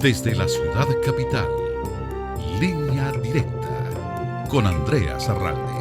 Desde la ciudad capital, Línea Directa, con Andrea Zarralde.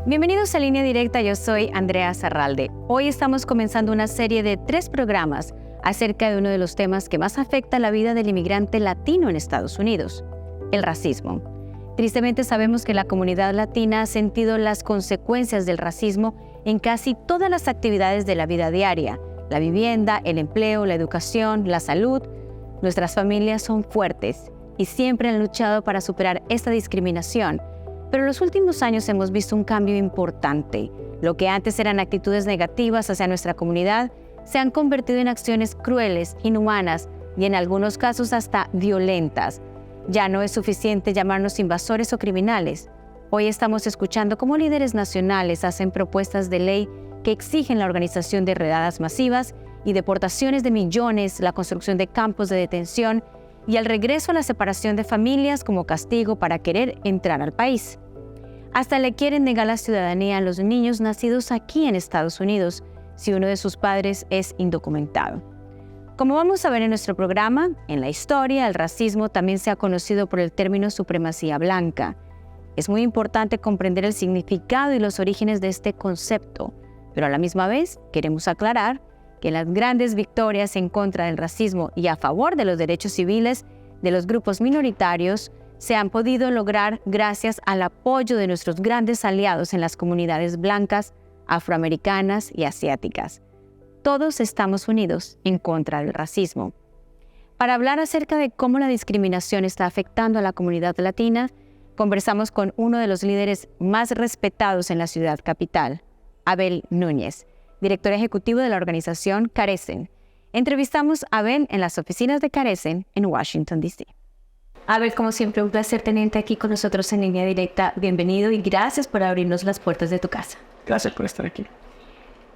Bienvenidos a Línea Directa, yo soy Andrea Zarralde. Hoy estamos comenzando una serie de 3 programas acerca de uno de los temas que más afecta la vida del inmigrante latino en Estados Unidos, el racismo. Tristemente sabemos que la comunidad latina ha sentido las consecuencias del racismo en casi todas las actividades de la vida diaria: la vivienda, el empleo, la educación, la salud. Nuestras familias son fuertes y siempre han luchado para superar esta discriminación. Pero en los últimos años hemos visto un cambio importante. Lo que antes eran actitudes negativas hacia nuestra comunidad se han convertido en acciones crueles, inhumanas y en algunos casos hasta violentas. Ya no es suficiente llamarnos invasores o criminales. Hoy estamos escuchando cómo líderes nacionales hacen propuestas de ley que exigen la organización de redadas masivas y deportaciones de millones, la construcción de campos de detención y el regreso a la separación de familias como castigo para querer entrar al país. Hasta le quieren negar la ciudadanía a los niños nacidos aquí en Estados Unidos si uno de sus padres es indocumentado. Como vamos a ver en nuestro programa, en la historia, el racismo también se ha conocido por el término supremacía blanca. Es muy importante comprender el significado y los orígenes de este concepto, pero a la misma vez queremos aclarar que las grandes victorias en contra del racismo y a favor de los derechos civiles de los grupos minoritarios se han podido lograr gracias al apoyo de nuestros grandes aliados en las comunidades blancas, afroamericanas y asiáticas. Todos estamos unidos en contra del racismo. Para hablar acerca de cómo la discriminación está afectando a la comunidad latina, conversamos con uno de los líderes más respetados en la ciudad capital, Abel Núñez, director ejecutivo de la organización Carecen. Entrevistamos a Abel en las oficinas de Carecen en Washington, D.C. Abel, como siempre, un placer tenerte aquí con nosotros en Línea Directa. Bienvenido y gracias por abrirnos las puertas de tu casa. Gracias por estar aquí.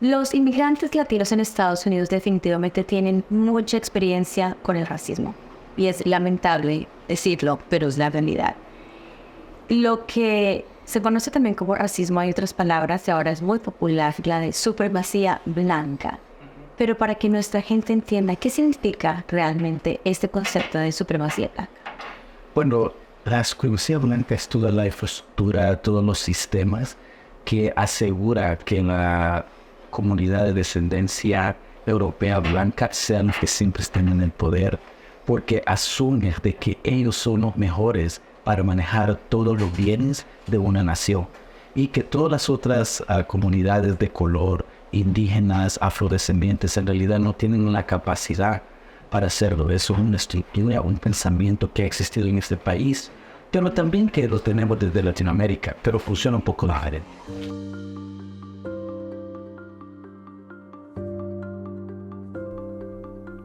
Los inmigrantes latinos en Estados Unidos definitivamente tienen mucha experiencia con el racismo. Y es lamentable decirlo, pero es la realidad. Lo que se conoce también como racismo, hay otras palabras y ahora es muy popular, la de supremacía blanca. Pero para que nuestra gente entienda qué significa realmente este concepto de supremacía blanca. Bueno, la supremacía blanca es toda la infraestructura, todos los sistemas que asegura que la comunidad de descendencia europea blanca sean los que siempre estén en el poder, porque asume de que ellos son los mejores para manejar todos los bienes de una nación y que todas las otras comunidades de color, indígenas, afrodescendientes, en realidad no tienen la capacidad para hacerlo. Eso es una estructura, un pensamiento que ha existido en este país, pero también que lo tenemos desde Latinoamérica, pero funciona un poco diferente.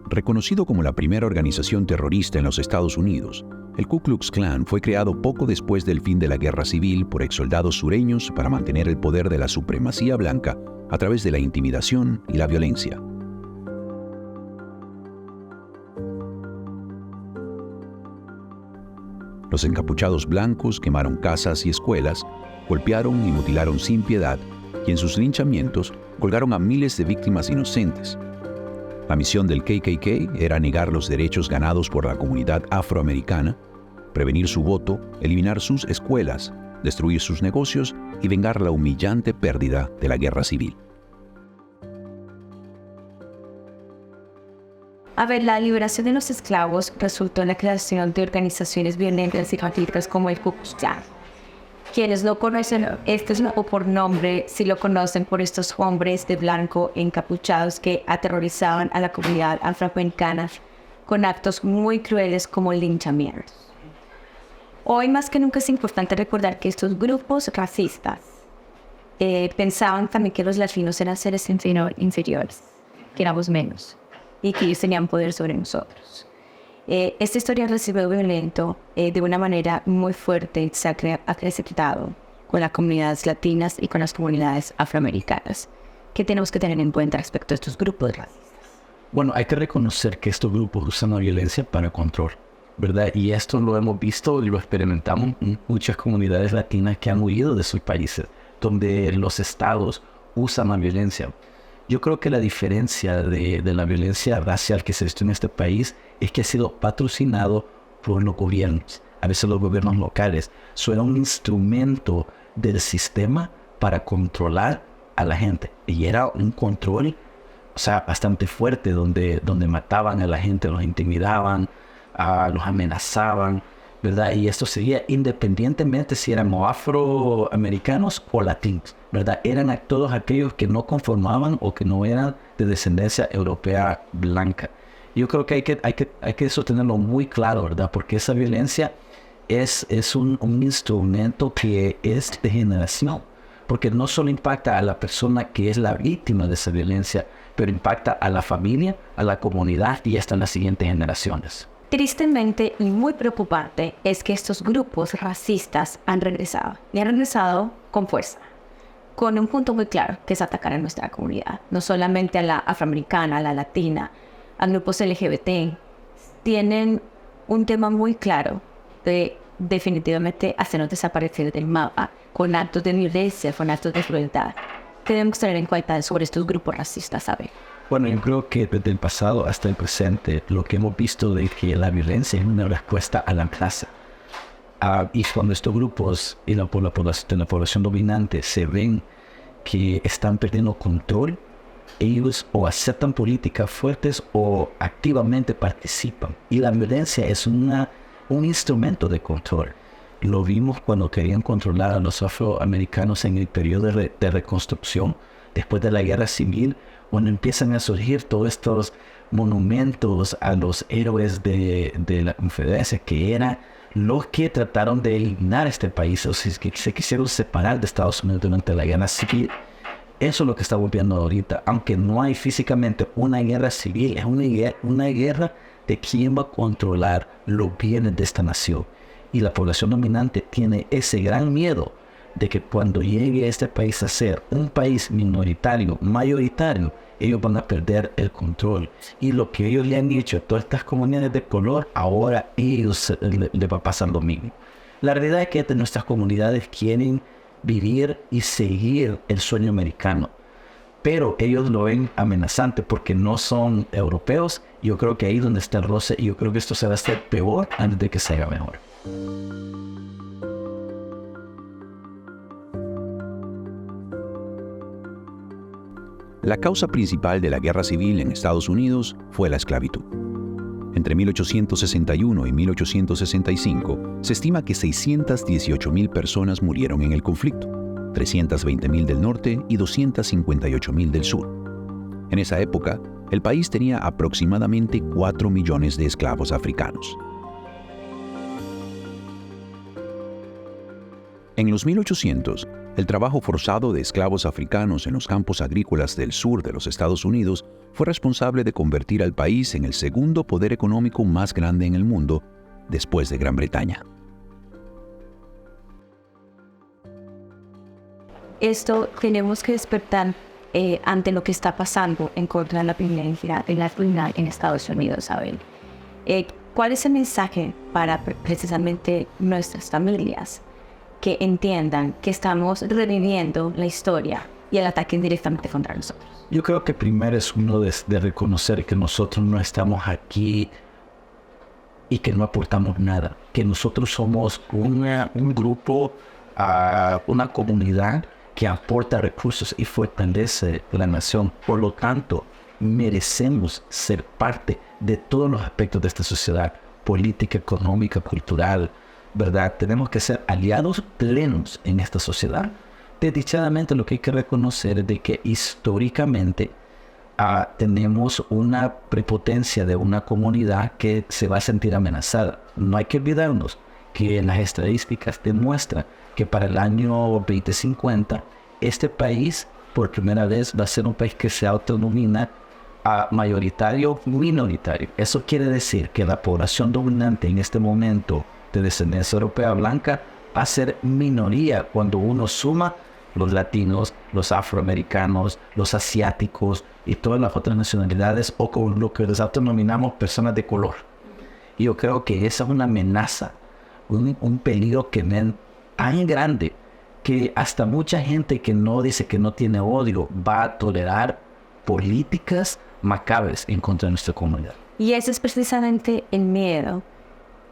Reconocido como la primera organización terrorista en los Estados Unidos, el Ku Klux Klan fue creado poco después del fin de la Guerra Civil por exsoldados sureños para mantener el poder de la supremacía blanca a través de la intimidación y la violencia. Los encapuchados blancos quemaron casas y escuelas, golpearon y mutilaron sin piedad, y en sus linchamientos colgaron a miles de víctimas inocentes. La misión del KKK era negar los derechos ganados por la comunidad afroamericana, prevenir su voto, eliminar sus escuelas, destruir sus negocios y vengar la humillante pérdida de la guerra civil. A ver, la liberación de los esclavos resultó en la creación de organizaciones violentas y fanáticas como el Ku Klux Klan. Quienes lo conocen, este es o por nombre, si lo conocen por estos hombres de blanco encapuchados que aterrorizaban a la comunidad afroamericana con actos muy crueles como linchamientos. Hoy más que nunca es importante recordar que estos grupos racistas pensaban también que los latinos eran seres inferiores, que éramos menos y que ellos tenían poder sobre nosotros. Esta historia recibió violento de una manera muy fuerte, se ha acrecentado con las comunidades latinas y con las comunidades afroamericanas. ¿Qué tenemos que tener en cuenta respecto a estos grupos racistas? Bueno, hay que reconocer que estos grupos usan la violencia para control, ¿verdad? Y esto lo hemos visto y lo experimentamos en muchas comunidades latinas que han huido de sus países, donde los estados usan la violencia. Yo creo que la diferencia de la violencia racial que se visto en este país es que ha sido patrocinado por los gobiernos, a veces los gobiernos locales. Era un instrumento del sistema para controlar a la gente. Y era un control, o sea, bastante fuerte, donde mataban a la gente, los intimidaban, los amenazaban, ¿verdad? Y esto seguía independientemente si éramos afroamericanos o latinos, ¿verdad? Eran todos aquellos que no conformaban o que no eran de descendencia europea blanca. Yo creo que hay que sostenerlo muy claro, ¿verdad? Porque esa violencia es un instrumento que es de generación, porque no solo impacta a la persona que es la víctima de esa violencia, pero impacta a la familia, a la comunidad y hasta en las siguientes generaciones. Tristemente y muy preocupante es que estos grupos racistas han regresado, y han regresado con fuerza, con un punto muy claro, que es atacar a nuestra comunidad, no solamente a la afroamericana, a la latina, a grupos LGBT. Tienen un tema muy claro de definitivamente hacernos desaparecer del mapa, con actos de violencia, con actos de crueldad. ¿Qué debemos tener en cuenta sobre estos grupos racistas, sabe? Bueno, yo creo que desde el pasado hasta el presente, lo que hemos visto de que la violencia es una respuesta a la amenaza. Y cuando estos grupos y la población dominante se ven que están perdiendo control, ellos o aceptan políticas fuertes o activamente participan. Y la violencia es un instrumento de control. Lo vimos cuando querían controlar a los afroamericanos en el periodo de reconstrucción, después de la guerra civil, cuando empiezan a surgir todos estos monumentos a los héroes de la Confederación, que eran los que trataron de eliminar este país, o sea, que se quisieron separar de Estados Unidos durante la guerra civil. Eso es lo que estamos viendo ahorita, aunque no hay físicamente una guerra civil, es una guerra de quién va a controlar los bienes de esta nación. Y la población dominante tiene ese gran miedo de que cuando llegue a este país a ser un país minoritario, mayoritario, ellos van a perder el control. Y lo que ellos le han dicho a todas estas comunidades de color, ahora ellos les va a pasar lo mismo. La realidad es que nuestras comunidades quieren vivir y seguir el sueño americano, pero ellos lo ven amenazante porque no son europeos. Yo creo que ahí es donde está el roce, y yo creo que esto se va a hacer peor antes de que se haga mejor. La causa principal de la guerra civil en Estados Unidos fue la esclavitud. Entre 1861 y 1865, se estima que 618,000 personas murieron en el conflicto, 320,000 del norte y 258,000 del sur. En esa época, el país tenía aproximadamente 4 millones de esclavos africanos. En los 1800, el trabajo forzado de esclavos africanos en los campos agrícolas del sur de los Estados Unidos fue responsable de convertir al país en el segundo poder económico más grande en el mundo, después de Gran Bretaña. Esto tenemos que despertar ante lo que está pasando en contra de la violencia en Estados Unidos, Abel. ¿Cuál es el mensaje para precisamente nuestras familias que entiendan que estamos reviviendo la historia y el ataque directamente contra nosotros? Yo creo que primero es uno de reconocer que nosotros no estamos aquí y que no aportamos nada, que nosotros somos un grupo, una comunidad que aporta recursos y fortalece la nación. Por lo tanto, merecemos ser parte de todos los aspectos de esta sociedad, política, económica, cultural, ¿verdad? Tenemos que ser aliados plenos en esta sociedad. Desdichadamente, lo que hay que reconocer es de que históricamente tenemos una prepotencia de una comunidad que se va a sentir amenazada. No hay que olvidarnos que las estadísticas demuestran que para el año 2050 este país por primera vez va a ser un país que se autodenomina mayoritario minoritario. Eso quiere decir que la población dominante en este momento de descendencia europea blanca va a ser minoría cuando uno suma los latinos, los afroamericanos, los asiáticos y todas las otras nacionalidades, o con lo que les autodenominamos personas de color. Y yo creo que esa es una amenaza, un peligro que ven tan grande que hasta mucha gente que no dice que no tiene odio va a tolerar políticas macabras en contra de nuestra comunidad. Y ese es precisamente el miedo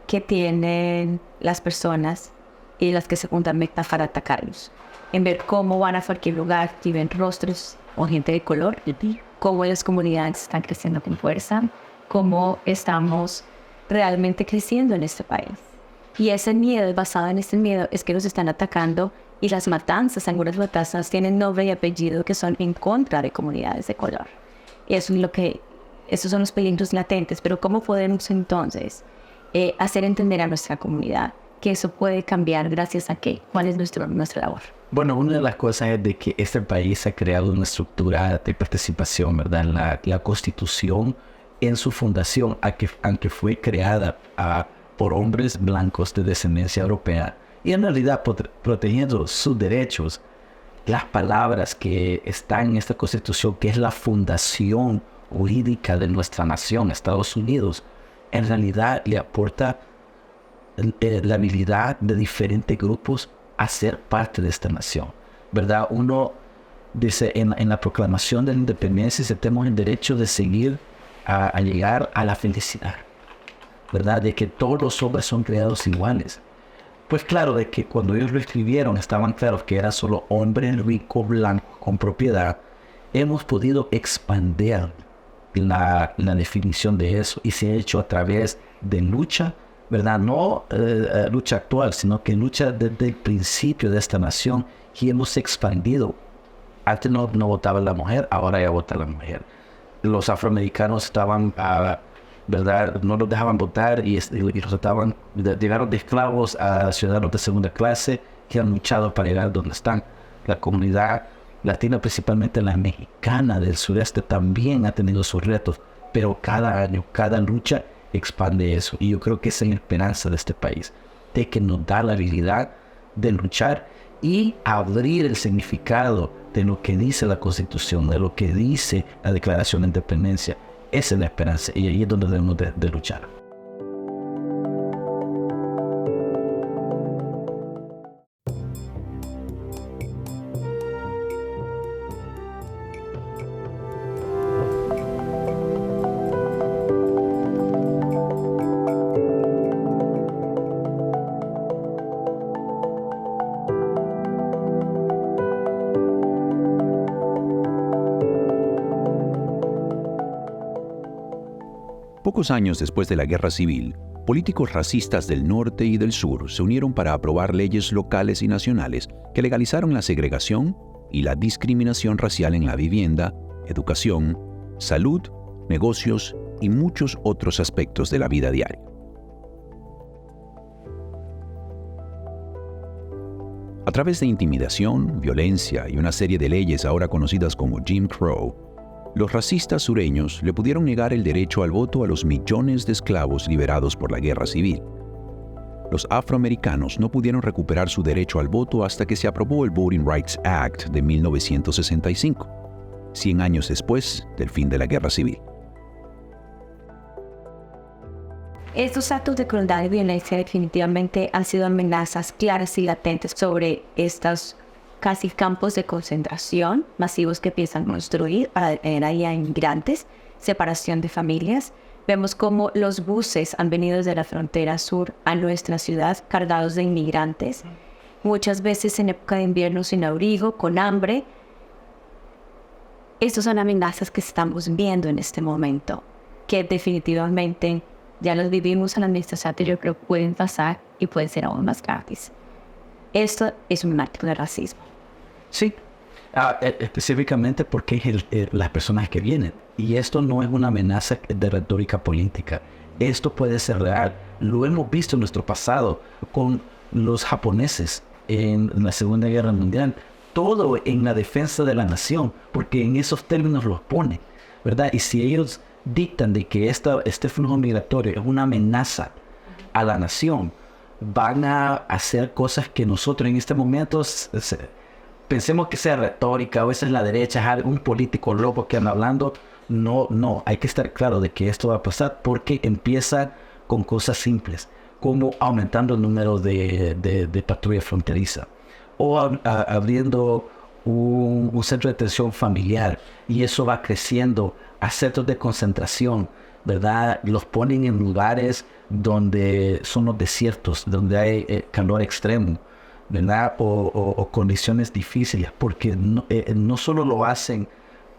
que tienen las personas y las que se fundamentan para atacarlos. En ver cómo van a cualquier lugar y ven rostros o gente de color, cómo las comunidades están creciendo con fuerza, cómo estamos realmente creciendo en este país. Y ese miedo, basado en ese miedo, es que nos están atacando, y las matanzas, algunas matanzas tienen nombre y apellido que son en contra de comunidades de color. Y eso es esos son los peligros latentes. Pero ¿cómo podemos entonces hacer entender a nuestra comunidad que eso puede cambiar gracias a qué? ¿Cuál es nuestra labor? Bueno, una de las cosas es de que este país ha creado una estructura de participación, ¿verdad? La Constitución en su fundación, aunque fue creada por hombres blancos de descendencia europea, y en realidad protegiendo sus derechos, las palabras que están en esta Constitución, que es la fundación jurídica de nuestra nación, Estados Unidos, en realidad le aporta la habilidad de diferentes grupos a ser parte de esta nación, ¿verdad? Uno dice en la proclamación de la independencia, tenemos el derecho de seguir a llegar a la felicidad, ¿verdad? De que todos los hombres son creados iguales. Pues claro, de que cuando ellos lo escribieron estaban claros que era solo hombre rico, blanco, con propiedad. Hemos podido expandir la definición de eso, y se ha hecho a través de lucha, ¿verdad? No lucha actual, sino que lucha desde el principio de esta nación, y hemos expandido. Antes no votaba la mujer, ahora ya vota la mujer. Los afroamericanos estaban, ¿verdad? No los dejaban votar y los trataban, llegaron de esclavos a ciudadanos de segunda clase que han luchado para llegar donde están. La comunidad latina, principalmente la mexicana del sureste, también ha tenido sus retos, pero cada año, cada lucha expande eso. Y yo creo que esa es la esperanza de este país, de que nos da la habilidad de luchar y abrir el significado de lo que dice la Constitución, de lo que dice la Declaración de Independencia. Esa es la esperanza, y ahí es donde debemos de luchar. Pocos años después de la Guerra Civil, políticos racistas del norte y del sur se unieron para aprobar leyes locales y nacionales que legalizaron la segregación y la discriminación racial en la vivienda, educación, salud, negocios y muchos otros aspectos de la vida diaria. A través de intimidación, violencia y una serie de leyes ahora conocidas como Jim Crow, los racistas sureños le pudieron negar el derecho al voto a los millones de esclavos liberados por la Guerra Civil. Los afroamericanos no pudieron recuperar su derecho al voto hasta que se aprobó el Voting Rights Act de 1965, 100 años después del fin de la Guerra Civil. Estos actos de crueldad y violencia definitivamente han sido amenazas claras y latentes sobre estos casi campos de concentración masivos que piensan construir para detener ahí a inmigrantes, separación de familias. Vemos cómo los buses han venido desde la frontera sur a nuestra ciudad cargados de inmigrantes, muchas veces en época de invierno sin abrigo, con hambre. Estas son amenazas que estamos viendo en este momento, que definitivamente ya los vivimos en la administración anterior, pero pueden pasar y pueden ser aún más graves. Esto es un acto de racismo. Sí, específicamente porque es las personas que vienen. Y esto no es una amenaza de retórica política. Esto puede ser real. Lo hemos visto en nuestro pasado con los japoneses en la Segunda Guerra Mundial. Todo en la defensa de la nación, porque en esos términos los pone, ¿verdad? Y si ellos dictan de que este flujo migratorio es una amenaza a la nación, van a hacer cosas que nosotros en este momento pensemos que sea retórica, o esa es la derecha, es algún político loco que anda hablando. No, hay que estar claro de que esto va a pasar porque empieza con cosas simples, como aumentando el número de patrulla fronteriza, o abriendo un centro de atención familiar, y eso va creciendo a centros de concentración, ¿verdad? Los ponen en lugares donde son los desiertos, donde hay calor extremo, ¿verdad? O condiciones difíciles, porque no solo lo hacen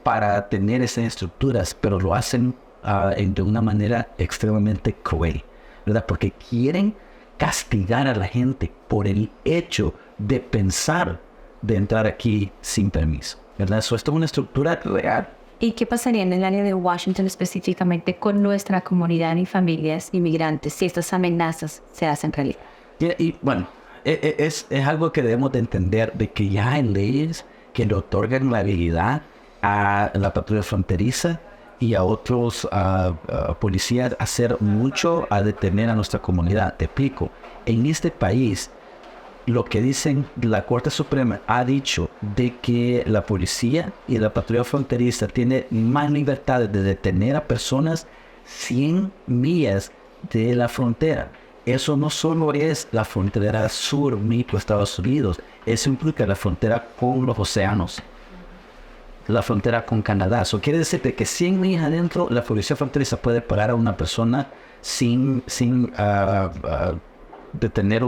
para tener esas estructuras, pero lo hacen de una manera extremadamente cruel, ¿verdad? Porque quieren castigar a la gente por el hecho de pensar de entrar aquí sin permiso, ¿verdad? Esto es una estructura real. ¿Y qué pasaría en el área de Washington específicamente con nuestra comunidad y familias inmigrantes si estas amenazas se hacen realidad? Y bueno, es algo que debemos de entender, de que ya hay leyes que le otorgan la habilidad a la patrulla fronteriza y a otros policías a hacer mucho a detener a nuestra comunidad. Te explico. En este país, lo que dicen la Corte Suprema ha dicho de que la policía y la patrulla fronteriza tiene más libertades de detener a personas 100 millas de la frontera. Eso no solo es la frontera sur, México, Estados Unidos. Eso implica la frontera con los océanos, la frontera con Canadá. Eso quiere decir que 100 millas adentro, la policía fronteriza puede parar a una persona sin de tener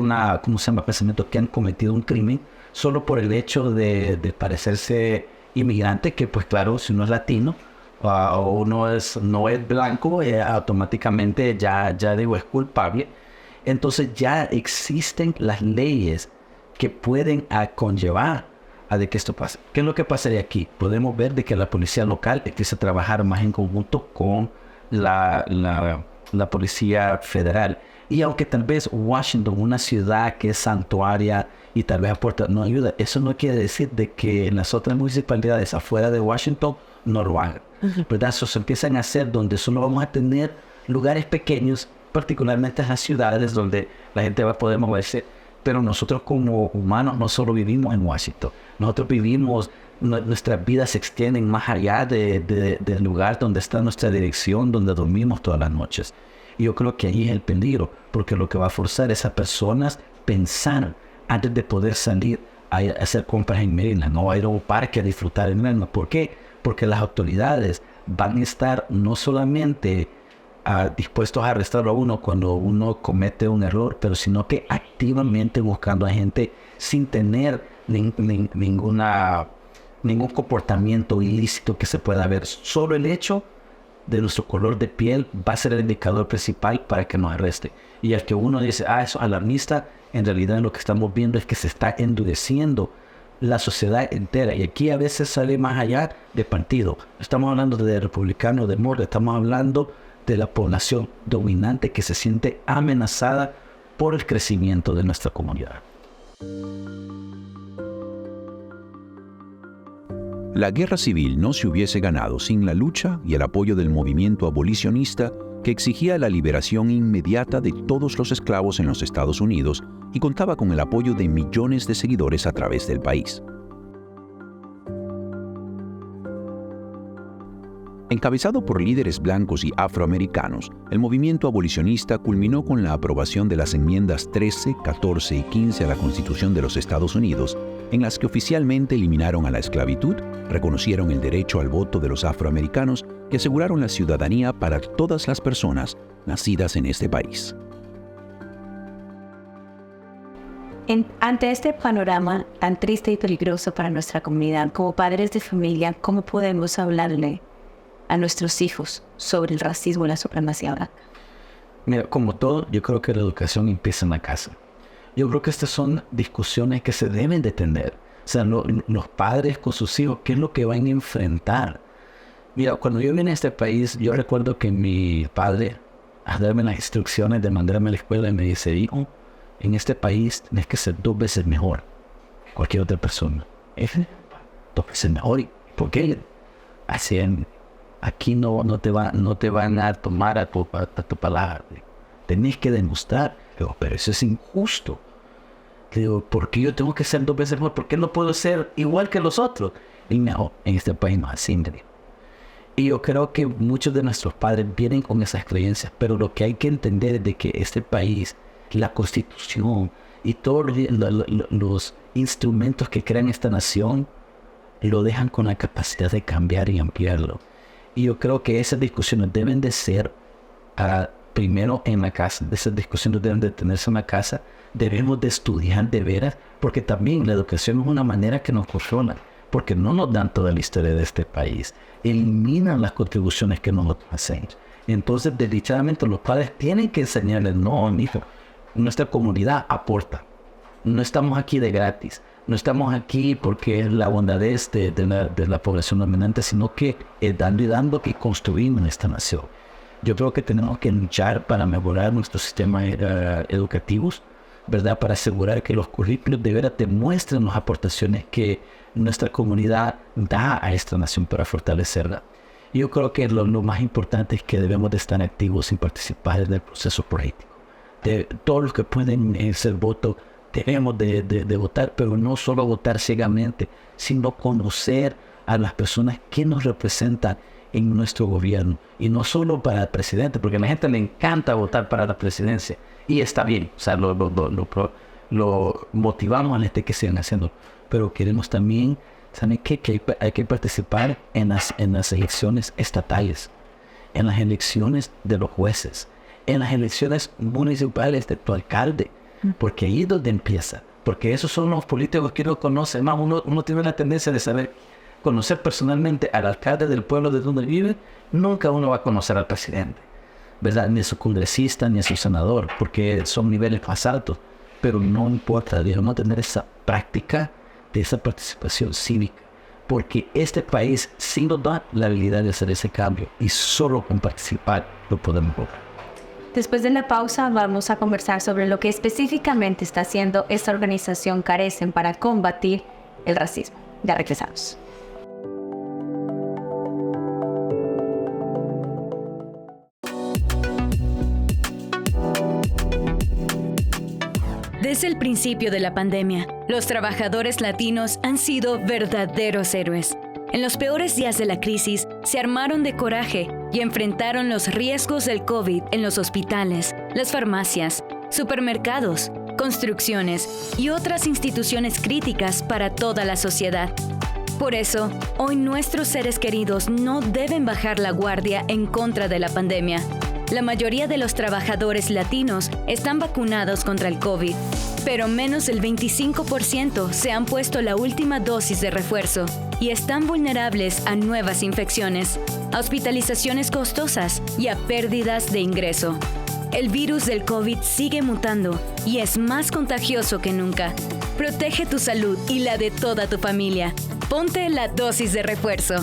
pensamiento que han cometido un crimen, solo por el hecho de parecerse inmigrante, que pues claro, si uno es latino o no es blanco, automáticamente ya digo es culpable. Entonces ya existen las leyes que pueden conllevar a de que esto pase. ¿Qué es lo que pasaría aquí? Podemos ver de que la policía local empieza a trabajar más en conjunto con la policía federal. Y aunque tal vez Washington, una ciudad que es santuaria y tal vez aporta, no ayuda, eso no quiere decir de que en las otras municipalidades afuera de Washington no lo hagan. ¿Verdad? Eso se empiezan a hacer donde solo vamos a tener lugares pequeños, particularmente en las ciudades donde la gente va a poder moverse. Pero nosotros como humanos no solo vivimos en Washington, nosotros vivimos, nuestras vidas se extienden más allá del lugar donde está nuestra dirección, donde dormimos todas las noches. Y yo creo que ahí es el peligro, porque lo que va a forzar es a personas pensar antes de poder salir a hacer compras en Maryland o a ir a un parque a disfrutar en Maryland. ¿Por qué? Porque las autoridades van a estar no solamente dispuestos a arrestarlo a uno cuando uno comete un error, pero sino que activamente buscando a gente sin tener ningún comportamiento ilícito que se pueda ver. Solo el hecho de nuestro color de piel va a ser el indicador principal para que nos arreste. Y al que uno dice, eso es alarmista, en realidad lo que estamos viendo es que se está endureciendo la sociedad entera. Y aquí a veces sale más allá de partido. Estamos hablando de republicanos, de demócratas, estamos hablando de la población dominante que se siente amenazada por el crecimiento de nuestra comunidad. La guerra civil no se hubiese ganado sin la lucha y el apoyo del movimiento abolicionista que exigía la liberación inmediata de todos los esclavos en los Estados Unidos y contaba con el apoyo de millones de seguidores a través del país. Encabezado por líderes blancos y afroamericanos, el movimiento abolicionista culminó con la aprobación de las enmiendas 13, 14 y 15 a la Constitución de los Estados Unidos, en las que oficialmente eliminaron a la esclavitud, reconocieron el derecho al voto de los afroamericanos y aseguraron la ciudadanía para todas las personas nacidas en este país. Ante este panorama tan triste y peligroso para nuestra comunidad, como padres de familia, ¿cómo podemos hablarle a nuestros hijos sobre el racismo y la supremacía blanca? Mira, como todo, yo creo que la educación empieza en la casa. Yo creo que estas son discusiones que se deben de tener. O sea, los padres con sus hijos, ¿qué es lo que van a enfrentar? Mira, cuando yo vine a este país, yo recuerdo que mi padre, a darme las instrucciones de mandarme a la escuela, y me dice, hijo, en este país tienes que ser 2 veces mejor que cualquier otra persona. 2 veces mejor. ¿Por qué? Así aquí no te van a tomar a tu palabra. Tenés que demostrar Digo, pero eso es injusto. Digo, ¿por qué yo tengo que ser 2 veces mejor? ¿Por qué no puedo ser igual que los otros? Y no, en este país no es así, me dijo. Y yo creo que muchos de nuestros padres vienen con esas creencias, pero lo que hay que entender es de que este país, la Constitución y todos los instrumentos que crean esta nación, lo dejan con la capacidad de cambiar y ampliarlo. Y yo creo que esas discusiones deben de ser primero en la casa. Esas discusiones deben de tenerse en la casa. Debemos de estudiar de veras, porque también la educación es una manera que nos controla, porque no nos dan toda la historia de este país. Eliminan las contribuciones que nosotros hacemos. Entonces, desdichadamente, los padres tienen que enseñarles, no, hijo, nuestra comunidad aporta. No estamos aquí de gratis. No estamos aquí porque es la bondadez de la población dominante, sino que es dando y dando que construimos esta nación. Yo creo que tenemos que luchar para mejorar nuestros sistemas educativos, ¿verdad? Para asegurar que los currículos de veras demuestren las aportaciones que nuestra comunidad da a esta nación para fortalecerla. Y yo creo que lo más importante es que debemos de estar activos y participar en el proceso político. De todos los que pueden ser voto, debemos de votar, pero no solo votar ciegamente, sino conocer a las personas que nos representan en nuestro gobierno. Y no solo para el presidente, porque a la gente le encanta votar para la presidencia. Y está bien, o sea, lo motivamos a la gente que sigan haciendo. Pero queremos también, ¿saben qué? Que hay que participar en las elecciones estatales, en las elecciones de los jueces, en las elecciones municipales de tu alcalde. Porque ahí es donde empieza. Porque esos son los políticos que uno conoce. Más uno tiene la tendencia de conocer personalmente al alcalde del pueblo de donde vive. Nunca uno va a conocer al presidente, ¿verdad? Ni a su congresista, ni a su senador, porque son niveles más altos. Pero no importa, debemos tener esa práctica de esa participación cívica. Porque este país sí nos da la habilidad de hacer ese cambio. Y solo con participar lo podemos lograr. Después de la pausa vamos a conversar sobre lo que específicamente está haciendo esta organización Carecen para combatir el racismo. Ya regresamos. Desde el principio de la pandemia, los trabajadores latinos han sido verdaderos héroes. En los peores días de la crisis, se armaron de coraje y enfrentaron los riesgos del COVID en los hospitales, las farmacias, supermercados, construcciones y otras instituciones críticas para toda la sociedad. Por eso, hoy nuestros seres queridos no deben bajar la guardia en contra de la pandemia. La mayoría de los trabajadores latinos están vacunados contra el COVID, pero menos del 25% se han puesto la última dosis de refuerzo y están vulnerables a nuevas infecciones, a hospitalizaciones costosas y a pérdidas de ingreso. El virus del COVID sigue mutando y es más contagioso que nunca. Protege tu salud y la de toda tu familia. Ponte la dosis de refuerzo.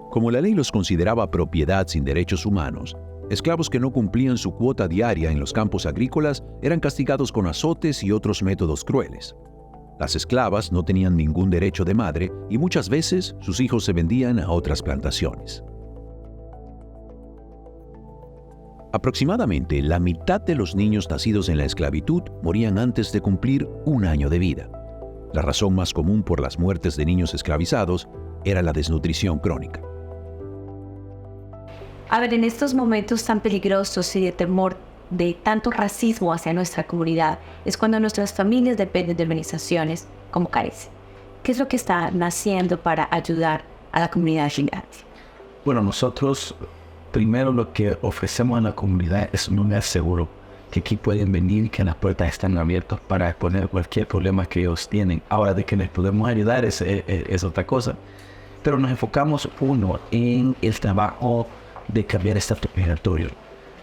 Como la ley los consideraba propiedad sin derechos humanos, esclavos que no cumplían su cuota diaria en los campos agrícolas eran castigados con azotes y otros métodos crueles. Las esclavas no tenían ningún derecho de madre y muchas veces sus hijos se vendían a otras plantaciones. Aproximadamente la mitad de los niños nacidos en la esclavitud morían antes de cumplir 1 año de vida. La razón más común por las muertes de niños esclavizados era la desnutrición crónica. A ver, en estos momentos tan peligrosos y de temor de tanto racismo hacia nuestra comunidad, es cuando nuestras familias dependen de organizaciones como Carecen. ¿Qué es lo que están haciendo para ayudar a la comunidad migrante? Bueno, nosotros primero lo que ofrecemos a la comunidad es un lugar seguro, que aquí pueden venir, que las puertas están abiertas para exponer cualquier problema que ellos tienen. Ahora, de que les podemos ayudar es otra cosa. Pero nos enfocamos, uno, en el trabajo de cambiar estatus migratorio.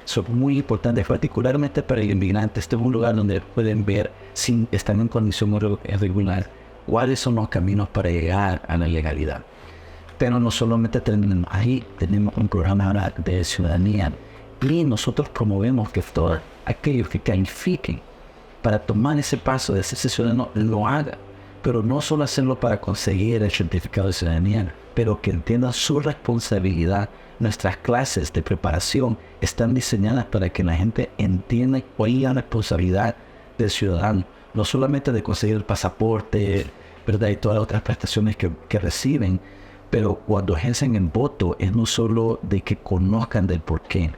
son muy importantes, particularmente para el inmigrante. Este es un lugar donde pueden ver, si están en condición irregular, cuáles son los caminos para llegar a la legalidad. Pero no solamente tenemos ahí, tenemos un programa ahora de ciudadanía y nosotros promovemos que todos aquellos que califiquen para tomar ese paso de ser ciudadano lo hagan, pero no solo hacerlo para conseguir el certificado de ciudadanía, pero que entiendan su responsabilidad. Nuestras clases de preparación están diseñadas para que la gente entienda cuál es la responsabilidad del ciudadano, no solamente de conseguir el pasaporte, ¿verdad? Y todas las otras prestaciones que reciben, pero cuando ejercen el voto es no solo de que conozcan del por qué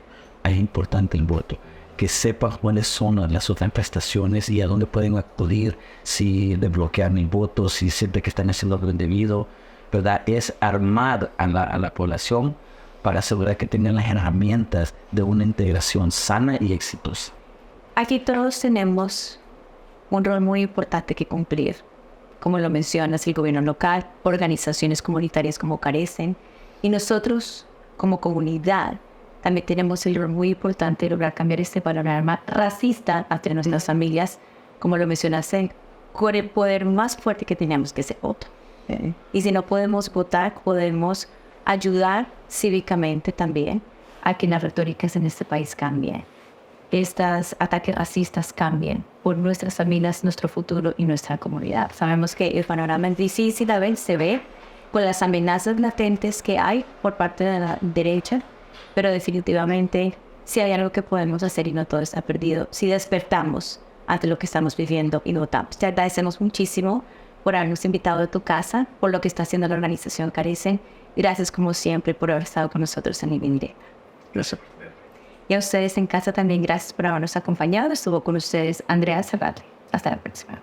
es importante el voto, que sepan cuáles son las otras prestaciones y a dónde pueden acudir si desbloquean el voto, si sienten que están haciendo algo indebido, ¿verdad? Es armar a la población para asegurar que tengan las herramientas de una integración sana y exitosa. Aquí todos tenemos un rol muy importante que cumplir. Como lo mencionas, el gobierno local, organizaciones comunitarias como Carecen, y nosotros como comunidad también tenemos el rol muy importante de lograr cambiar este panorama racista entre nuestras familias, como lo mencionaste, con el poder más fuerte que tenemos, que es el voto. Y si no podemos votar, podemos ayudar cívicamente también a que las retóricas en este país cambien. Estos ataques racistas cambien por nuestras familias, nuestro futuro y nuestra comunidad. Sabemos que el panorama es difícil a veces, se ve con las amenazas latentes que hay por parte de la derecha, pero definitivamente si hay algo que podemos hacer y no todo está perdido, si despertamos ante lo que estamos viviendo y votamos. Te agradecemos muchísimo por habernos invitado a tu casa, por lo que está haciendo la organización Carecen. Gracias como siempre por haber estado con nosotros en Línea Directa. Y a ustedes en casa también gracias por habernos acompañado. Estuvo con ustedes Andrea Serralde. Hasta la próxima.